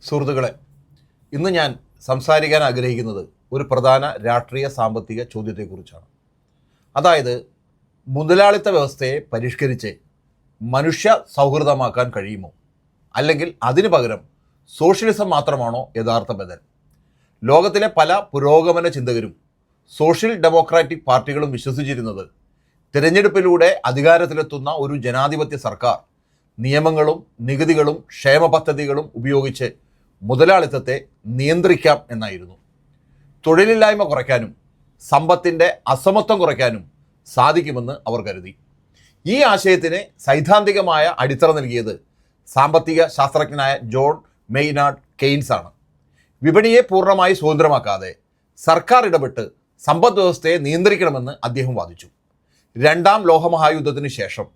സുഹൃത്തുക്കളെ, ഇന്ന് ഞാൻ സംസാരിക്കാൻ ആഗ്രഹിക്കുന്നത് ഒരു പ്രധാന രാഷ്ട്രീയ സാമ്പത്തിക ചോദ്യത്തെക്കുറിച്ചാണ്. അതായത്, മുതലാളിത്ത വ്യവസ്ഥയെ പരിഷ്കരിച്ച് മനുഷ്യ സൗഹൃദമാക്കാൻ കഴിയുമോ, അല്ലെങ്കിൽ അതിനു പകരം സോഷ്യലിസം മാത്രമാണോ യഥാർത്ഥ ബദൽ? ലോകത്തിലെ പല പുരോഗമന ചിന്തകരും സോഷ്യൽ ഡെമോക്രാറ്റിക് പാർട്ടികളും വിശ്വസിച്ചിരുന്നത് തിരഞ്ഞെടുപ്പിലൂടെ അധികാരത്തിലെത്തുന്ന ഒരു ജനാധിപത്യ സർക്കാർ നിയമങ്ങളും നികുതികളും ക്ഷേമ പദ്ധതികളും ഉപയോഗിച്ച് മുതലാളിത്തത്തെ നിയന്ത്രിക്കാം എന്നായിരുന്നു. തൊഴിലില്ലായ്മ കുറയ്ക്കാനും സമ്പത്തിൻ്റെ അസമത്വം കുറയ്ക്കാനും സാധിക്കുമെന്ന് അവർ കരുതി. ഈ ആശയത്തിന് സൈദ്ധാന്തികമായ അടിത്തറ നൽകിയത് സാമ്പത്തിക ശാസ്ത്രജ്ഞനായ ജോൺ മെയ്നാർഡ് കെയ്ൻസ് ആണ്. വിപണിയെ പൂർണ്ണമായി സ്വതന്ത്രമാക്കാതെ സർക്കാർ ഇടപെട്ട് സമ്പദ് വ്യവസ്ഥയെ നിയന്ത്രിക്കണമെന്ന് അദ്ദേഹം വാദിച്ചു. രണ്ടാം ലോകമഹായുദ്ധത്തിന് ശേഷം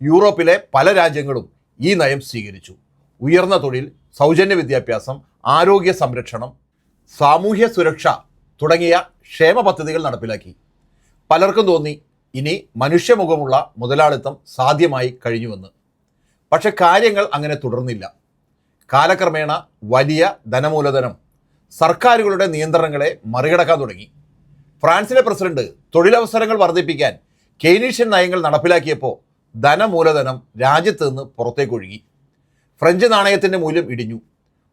യൂറോപ്പിലെ പല രാജ്യങ്ങളും ഈ നയം സ്വീകരിച്ചു. ഉയർന്ന തൊഴിൽ, സൗജന്യ വിദ്യാഭ്യാസം, ആരോഗ്യ സംരക്ഷണം, സാമൂഹ്യ സുരക്ഷ തുടങ്ങിയ ക്ഷേമ പദ്ധതികൾ നടപ്പിലാക്കി. പലർക്കും തോന്നി ഇനി മനുഷ്യമുഖമുള്ള മുതലാളിത്തം സാധ്യമായി കഴിഞ്ഞുവെന്ന്. പക്ഷെ കാര്യങ്ങൾ അങ്ങനെ തുടർന്നില്ല. കാലക്രമേണ വലിയ ധനമൂലധനം സർക്കാരുകളുടെ നിയന്ത്രണങ്ങളെ മറികടക്കാൻ തുടങ്ങി. ഫ്രാൻസിലെ പ്രസിഡന്റ് തൊഴിലവസരങ്ങൾ വർദ്ധിപ്പിക്കാൻ കെയ്നീഷ്യൻ നയങ്ങൾ നടപ്പിലാക്കിയപ്പോൾ ധനമൂലധനം രാജ്യത്ത് നിന്ന് പുറത്തേക്കൊഴുകി. ഫ്രഞ്ച് നാണയത്തിൻ്റെ മൂല്യം ഇടിഞ്ഞു.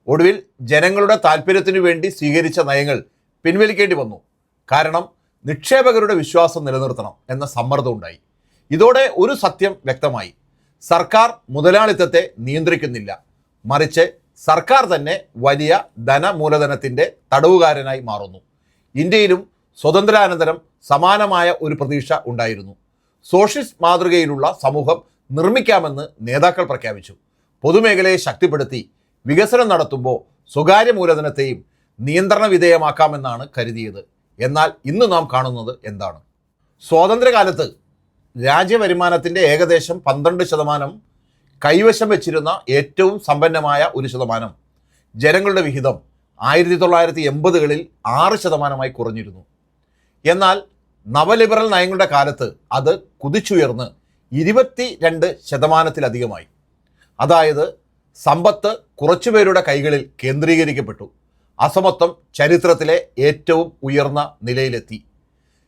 ഒടുവിൽ ജനങ്ങളുടെ താല്പര്യത്തിനു വേണ്ടി സ്വീകരിച്ച നയങ്ങൾ പിൻവലിക്കേണ്ടി വന്നു. കാരണം നിക്ഷേപകരുടെ വിശ്വാസം നിലനിർത്തണം എന്ന സമ്മർദ്ദം ഉണ്ടായി. ഇതോടെ ഒരു സത്യം വ്യക്തമായി: സർക്കാർ മുതലാളിത്തത്തെ നിയന്ത്രിക്കുന്നില്ല, മറിച്ച് സർക്കാർ തന്നെ വലിയ ധനമൂലധനത്തിൻ്റെ തടവുകാരനായി മാറുന്നു. ഇന്ത്യയിലും സ്വതന്ത്രാനന്തരം സമാനമായ ഒരു പ്രതീക്ഷ ഉണ്ടായിരുന്നു. സോഷ്യലിസ്റ്റ് മാതൃകയിലുള്ള സമൂഹം നിർമ്മിക്കാമെന്ന് നേതാക്കൾ പ്രഖ്യാപിച്ചു. പൊതുമേഖലയെ ശക്തിപ്പെടുത്തി വികസനം നടത്തുമ്പോൾ സ്വകാര്യ മൂലധനത്തെയും നിയന്ത്രണ വിധേയമാക്കാമെന്നാണ് കരുതിയത്. എന്നാൽ ഇന്ന് നാം കാണുന്നത് എന്താണ്? സ്വാതന്ത്ര്യകാലത്ത് രാജ്യവരുമാനത്തിൻ്റെ ഏകദേശം 12% കൈവശം വെച്ചിരുന്ന ഏറ്റവും സമ്പന്നമായ ഒരു ശതമാനം ജനങ്ങളുടെ വിഹിതം 1980കളിൽ 6% കുറഞ്ഞിരുന്നു. എന്നാൽ നവലിബറൽ നയങ്ങളുടെ കാലത്ത് അത് കുതിച്ചുയർന്ന് 22%-ലധികമായി. അതായത് സമ്പത്ത് കുറച്ചുപേരുടെ കൈകളിൽ കേന്ദ്രീകരിക്കപ്പെട്ടു. അസമത്വം ചരിത്രത്തിലെ ഏറ്റവും ഉയർന്ന നിലയിലെത്തി.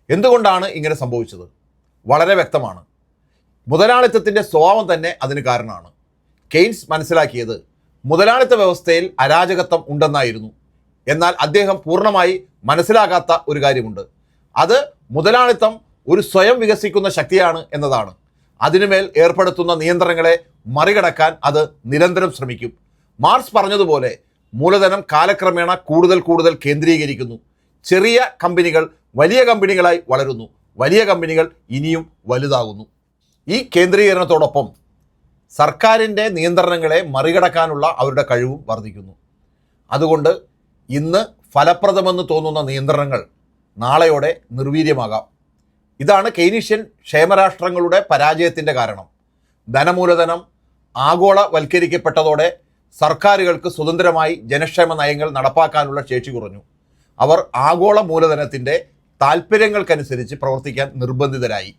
എന്തുകൊണ്ടാണ് ഇങ്ങനെ സംഭവിച്ചത്? വളരെ വ്യക്തമാണ്. മുതലാളിത്തത്തിൻ്റെ സ്വഭാവം തന്നെ അതിന് കാരണമാണ്. കെയ്ൻസ് മനസ്സിലാക്കിയത് മുതലാളിത്ത വ്യവസ്ഥയിൽ അരാജകത്വം ഉണ്ടെന്നായിരുന്നു. എന്നാൽ അദ്ദേഹം പൂർണ്ണമായി മനസ്സിലാക്കാത്ത ഒരു കാര്യമുണ്ട്. അത് മുതലാളിത്തം ഒരു സ്വയം വികസിക്കുന്ന ശക്തിയാണ് എന്നതാണ്. അതിനുമേൽ ഏർപ്പെടുത്തുന്ന നിയന്ത്രണങ്ങളെ മറികടക്കാൻ അത് നിരന്തരം ശ്രമിക്കും. മാർക്സ് പറഞ്ഞതുപോലെ മൂലധനം കാലക്രമേണ കൂടുതൽ കേന്ദ്രീകരിക്കുന്നു. ചെറിയ കമ്പനികൾ വലിയ കമ്പനികളായി വളരുന്നു. വലിയ കമ്പനികൾ ഇനിയും വലുതാകുന്നു. ഈ കേന്ദ്രീകരണത്തോടൊപ്പം സർക്കാരിൻ്റെ നിയന്ത്രണങ്ങളെ മറികടക്കാനുള്ള അവരുടെ കഴിവും വർദ്ധിക്കുന്നു. അതുകൊണ്ട് ഇന്ന് ഫലപ്രദമെന്ന് തോന്നുന്ന നിയന്ത്രണങ്ങൾ നാളെയോടെ നിർവീര്യമാകാം. ഇതാണ് കെയ്നീഷ്യൻ ക്ഷേമരാഷ്ട്രങ്ങളുടെ പരാജയത്തിൻ്റെ കാരണം. ധനമൂലധനം ആഗോളവൽക്കരിക്കപ്പെട്ടതോടെ സർക്കാരുകൾക്ക് സ്വതന്ത്രമായി ജനക്ഷേമ നയങ്ങൾ നടപ്പാക്കാനുള്ള ശേഷി കുറഞ്ഞു. അവർ ആഗോള മൂലധനത്തിൻ്റെ താൽപ്പര്യങ്ങൾക്കനുസരിച്ച് പ്രവർത്തിക്കാൻ നിർബന്ധിതരായി.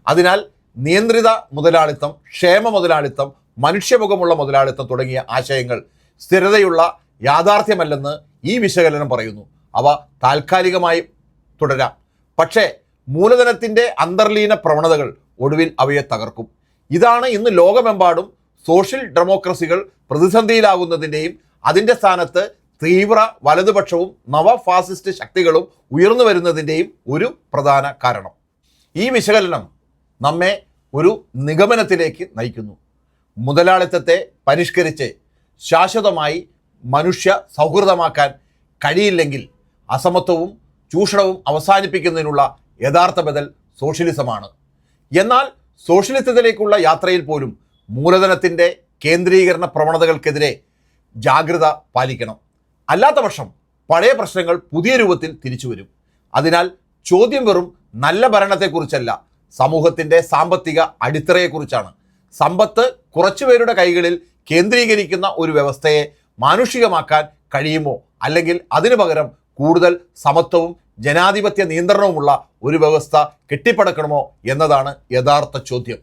അതിനാൽ നിയന്ത്രിത മുതലാളിത്തം, ക്ഷേമ മുതലാളിത്തം, മനുഷ്യമുഖമുള്ള മുതലാളിത്തം തുടങ്ങിയ ആശയങ്ങൾ സ്ഥിരതയുള്ള യാഥാർത്ഥ്യമല്ലെന്ന് ഈ വിശകലനം പറയുന്നു. അവ താൽക്കാലികമായി തുടരാം, പക്ഷേ മൂലധനത്തിൻ്റെ അന്തർലീന പ്രവണതകൾ ഒടുവിൽ അവയെ തകർക്കും. ഇതാണ് ഇന്ന് ലോകമെമ്പാടും സോഷ്യൽ ഡെമോക്രസികൾ പ്രതിസന്ധിയിലാകുന്നതിൻ്റെയും അതിൻ്റെ സ്ഥാനത്ത് തീവ്ര വലതുപക്ഷവും നവ ഫാസിസ്റ്റ് ശക്തികളും ഉയർന്നു വരുന്നതിൻ്റെയും ഒരു പ്രധാന കാരണം. ഈ വിശകലനം നമ്മെ ഒരു നിഗമനത്തിലേക്ക് നയിക്കുന്നു. മുതലാളിത്തത്തെ പരിഷ്കരിച്ച് ശാശ്വതമായി മനുഷ്യ സൗഹൃദമാക്കാൻ കഴിയില്ലെങ്കിൽ അസമത്വവും ചൂഷണവും അവസാനിപ്പിക്കുന്നതിനുള്ള യഥാർത്ഥ ബദൽ സോഷ്യലിസമാണ്. എന്നാൽ സോഷ്യലിസത്തിലേക്കുള്ള യാത്രയിൽ പോലും മൂലധനത്തിൻ്റെ കേന്ദ്രീകരണ പ്രവണതകൾക്കെതിരെ ജാഗ്രത പാലിക്കണം. അല്ലാത്ത പക്ഷം പഴയ പ്രശ്നങ്ങൾ പുതിയ രൂപത്തിൽ തിരിച്ചു വരും. അതിനാൽ ചോദ്യം വെറും നല്ല ഭരണത്തെക്കുറിച്ചല്ല, സമൂഹത്തിൻ്റെ സാമ്പത്തിക അടിത്തറയെക്കുറിച്ചാണ്. സമ്പത്ത് കുറച്ചുപേരുടെ കൈകളിൽ കേന്ദ്രീകരിക്കുന്ന ഒരു വ്യവസ്ഥയെ മാനുഷികമാക്കാൻ കഴിയുമോ, അല്ലെങ്കിൽ അതിനു പകരം കൂടുതൽ സമത്വവും ജനാധിപത്യ നിയന്ത്രണവുമുള്ള ഒരു വ്യവസ്ഥ കെട്ടിപ്പടുക്കണമോ എന്നതാണ് യഥാർത്ഥ ചോദ്യം.